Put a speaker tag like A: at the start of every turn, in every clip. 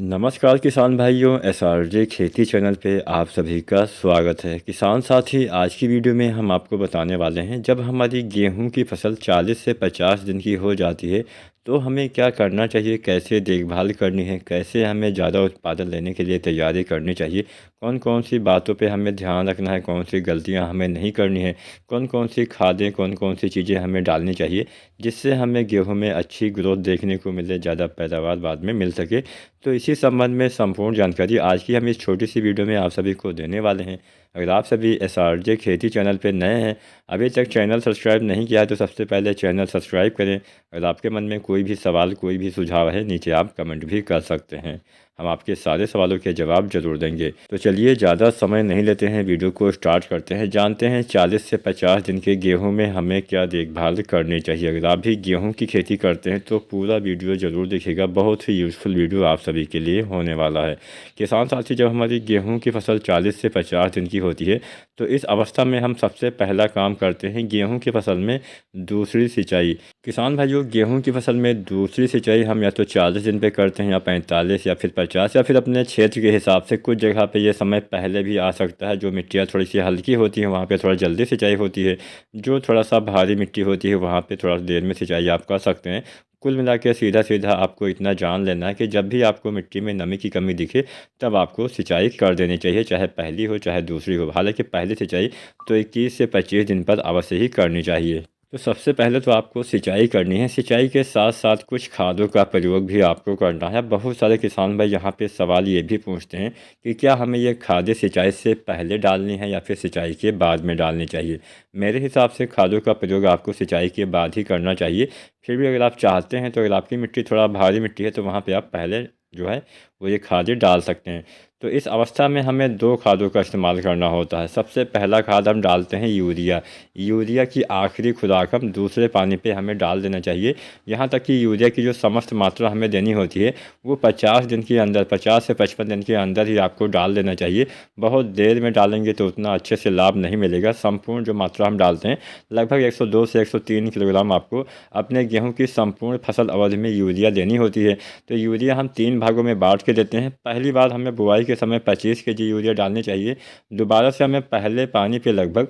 A: नमस्कार किसान भाइयों, एसआरजे खेती चैनल पे आप सभी का स्वागत है। किसान साथी, आज की वीडियो में हम आपको बताने वाले हैं, जब हमारी गेहूं की फसल 40 से 50 दिन की हो जाती है तो हमें क्या करना चाहिए, कैसे देखभाल करनी है, कैसे हमें ज़्यादा उत्पादन लेने के लिए तैयारी करनी चाहिए, कौन कौन सी बातों पे हमें ध्यान रखना है, कौन सी गलतियां हमें नहीं करनी है, कौन कौन सी खादें, कौन कौन सी चीज़ें हमें डालनी चाहिए जिससे हमें गेहूं में अच्छी ग्रोथ देखने को मिले, ज़्यादा पैदावार बाद में मिल सके। तो इसी संबंध में संपूर्ण जानकारी आज की हम इस छोटी सी वीडियो में आप सभी को देने वाले हैं। अगर आप सभी एसआरजे खेती चैनल पर नए हैं, अभी तक चैनल सब्सक्राइब नहीं किया है, तो सबसे पहले चैनल सब्सक्राइब करें। अगर आपके मन में कोई भी सवाल, कोई भी सुझाव है, नीचे आप कमेंट भी कर सकते हैं, हम आपके सारे सवालों के जवाब जरूर देंगे। तो चलिए ज़्यादा समय नहीं लेते हैं, वीडियो को स्टार्ट करते हैं। जानते हैं 40 से 50 दिन के गेहूं में हमें क्या देखभाल करनी चाहिए। अगर आप भी गेहूं की खेती करते हैं तो पूरा वीडियो ज़रूर देखिएगा, बहुत ही यूज़फुल वीडियो आप सभी के लिए होने वाला है। किसान साथी, जब हमारी गेहूँ की फसल 40 से 50 दिन की होती है तो इस अवस्था में हम सबसे पहला काम करते हैं गेहूँ की फसल में दूसरी सिंचाई। किसान भाइयों, गेहूं की फसल में दूसरी सिंचाई हम या तो 40 दिन पे करते हैं, या 45, या फिर 50, या फिर अपने क्षेत्र के हिसाब से। कुछ जगह पे ये समय पहले भी आ सकता है, जो मिट्टियाँ थोड़ी सी हल्की होती हैं वहाँ पे थोड़ा जल्दी सिंचाई होती है, जो थोड़ा सा भारी मिट्टी होती है वहाँ पे थोड़ा देर में सिंचाई आप कर सकते हैं। कुल मिला के सीधा सीधा आपको इतना जान लेना है कि जब भी आपको मिट्टी में नमी की कमी दिखे तब आपको सिंचाई कर देनी चाहिए, चाहे पहली हो चाहे दूसरी हो। हालांकि पहली सिंचाई तो 21 से 25 दिन पर अवश्य ही करनी चाहिए। तो सबसे पहले तो आपको सिंचाई करनी है। सिंचाई के साथ साथ कुछ खादों का प्रयोग भी आपको करना है। बहुत सारे किसान भाई यहाँ पे सवाल ये भी पूछते हैं कि क्या हमें ये खादें सिंचाई से पहले डालनी है या फिर सिंचाई के बाद में डालनी चाहिए। मेरे हिसाब से खादों का प्रयोग आपको सिंचाई के बाद ही करना चाहिए। फिर भी अगर आप चाहते हैं तो अगर आपकी मिट्टी थोड़ा भारी मिट्टी है तो वहाँ पर आप पहले जो है वो ये खादें डाल सकते हैं। तो इस अवस्था में हमें दो खादों का इस्तेमाल करना होता है। सबसे पहला खाद हम डालते हैं यूरिया। यूरिया की आखिरी खुराक हम दूसरे पानी पे हमें डाल देना चाहिए। यहाँ तक कि यूरिया की जो समस्त मात्रा हमें देनी होती है वो 50 दिन के अंदर, 50 से 55 दिन के अंदर ही आपको डाल देना चाहिए। बहुत देर में डालेंगे तो उतना अच्छे से लाभ नहीं मिलेगा। संपूर्ण जो मात्रा हम डालते हैं लगभग 102 से 103 किलोग्राम आपको अपने गेहूँ की संपूर्ण फसल अवधि में यूरिया देनी होती है। तो यूरिया हम 3 भागों में बांट के देते हैं। पहली बार हमें बुआई के समय 25 केजी यूरिया डालनी चाहिए। दोबारा से हमें पहले पानी पे लगभग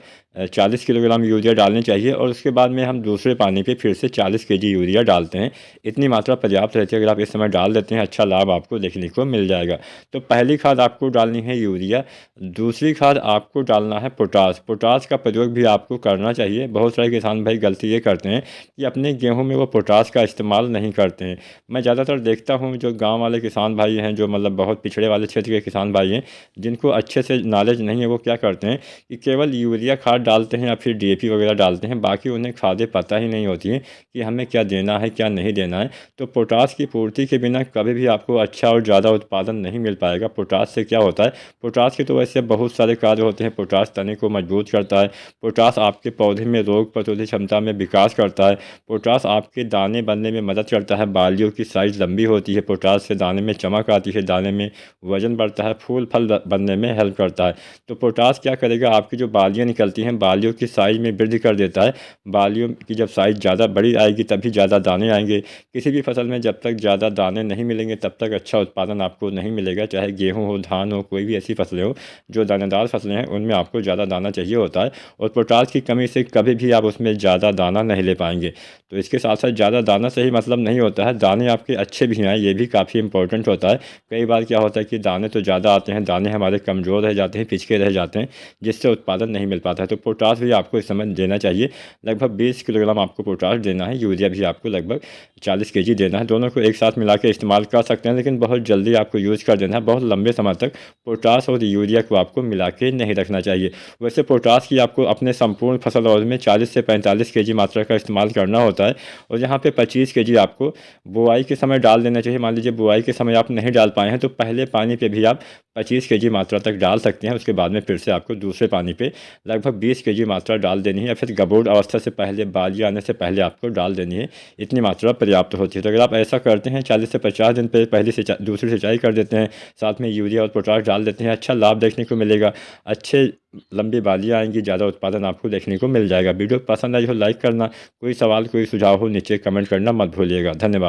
A: 40 किलोग्राम यूरिया डालनी चाहिए, और उसके बाद में हम दूसरे पानी पे फिर से 40 केजी यूरिया डालते हैं। इतनी मात्रा पर्याप्त रहती है। अगर आप इस समय डाल देते हैं अच्छा लाभ आपको देखने को मिल जाएगा। तो पहली खाद आपको डालनी है यूरिया। दूसरी खाद आपको डालना है पोटास। पोटास का प्रयोग भी आपको करना चाहिए। बहुत सारे किसान भाई गलती ये करते हैं कि अपने गेहूँ में वो पोटास का इस्तेमाल नहीं करते हैं। मैं ज़्यादातर देखता हूँ जो गाँव वाले किसान भाई हैं, जो मतलब बहुत पिछड़े वाले क्षेत्र के किसान भाई हैं, जिनको अच्छे से नॉलेज नहीं है, वो क्या करते हैं कि केवल यूरिया खाद डालते हैं या फिर डीएपी वगैरह डालते हैं। बाकी उन्हें खादें पता ही नहीं होती हैं कि हमें क्या देना है क्या नहीं देना है। तो पोटास की पूर्ति के बिना कभी भी आपको अच्छा और ज़्यादा उत्पादन नहीं मिल पाएगा। पोटास से क्या होता है, पोटास के तो वैसे बहुत सारे कार्य होते हैं। पोटास तने को मजबूत करता है। पोटास आपके पौधे में रोग प्रतिरोधक क्षमता में विकास करता है। पोटास आपके दाने बनने में मदद करता है। बालियों की साइज़ लंबी होती है। पोटास से दाने में चमक आती है, दाने में वजन बढ़ता है, फूल फल बनने में हेल्प करता है। तो पोटास क्या करेगा, आपकी जो बालियाँ निकलती हैं बालियों की साइज़ में वृद्धि कर देता है। बालियों की जब साइज़ ज़्यादा बड़ी आएगी तभी ज़्यादा दाने आएंगे। किसी भी फसल में जब तक ज़्यादा दाने नहीं मिलेंगे तब तक अच्छा उत्पादन आपको नहीं मिलेगा। चाहे गेहूँ हो, धान हो, कोई भी ऐसी फसलें हो जो दानेदार फसलें हैं उनमें आपको ज़्यादा दाना चाहिए होता है, और पोटास की कमी से कभी भी आप उसमें ज़्यादा दाना नहीं ले पाएंगे। तो इसके साथ साथ ज़्यादा दाना से ही मतलब नहीं होता है, दाने आपके अच्छे भी आएँ ये भी काफ़ी इंपॉर्टेंट होता है। कई बार क्या होता है कि दाने तो ज़्यादा आते हैं, दाने हमारे कमज़ोर रह जाते हैं, पिचके रह जाते हैं, जिससे उत्पादन नहीं मिल पाता है। तो पोटास भी आपको इस समय देना चाहिए। लगभग 20 किलोग्राम आपको पोटास देना है। यूरिया भी आपको लगभग 40 केजी देना है। दोनों को एक साथ मिला के इस्तेमाल कर सकते हैं, लेकिन बहुत जल्दी आपको यूज़ कर देना है। बहुत लंबे समय तक पोटास और यूरिया को आपको मिला के नहीं रखना चाहिए। वैसे पोटास की आपको अपने संपूर्ण फसल अवधि में 40 से 45 केजी मात्रा का इस्तेमाल करना होता है, और यहाँ पे 25 केजी आपको बुआई के समय डाल देना चाहिए। मान लीजिए बुआई के समय आप नहीं डाल पाए हैं तो पहले पानी पे भी आप 25 केजी मात्रा तक डाल सकते हैं। उसके बाद में फिर से आपको दूसरे पानी पे लगभग 20 केजी मात्रा डाल देनी है, या फिर गबोड़ अवस्था से पहले, बाली आने से पहले आपको डाल देनी है। इतनी मात्रा पर्याप्त होती है। तो अगर आप ऐसा करते हैं 40 से 50 दिन पे पहली सिंचाई दूसरी सिंचाई कर देते हैं, साथ में यूरिया और पोटाश डाल देते हैं, अच्छा लाभ देखने को मिलेगा। अच्छे लंबी बालियाँ आएंगी, ज़्यादा उत्पादन आपको देखने को मिल जाएगा। वीडियो पसंद आई हो लाइक करना, कोई सवाल कोई सुझाव हो नीचे कमेंट करना मत भूलिएगा। धन्यवाद।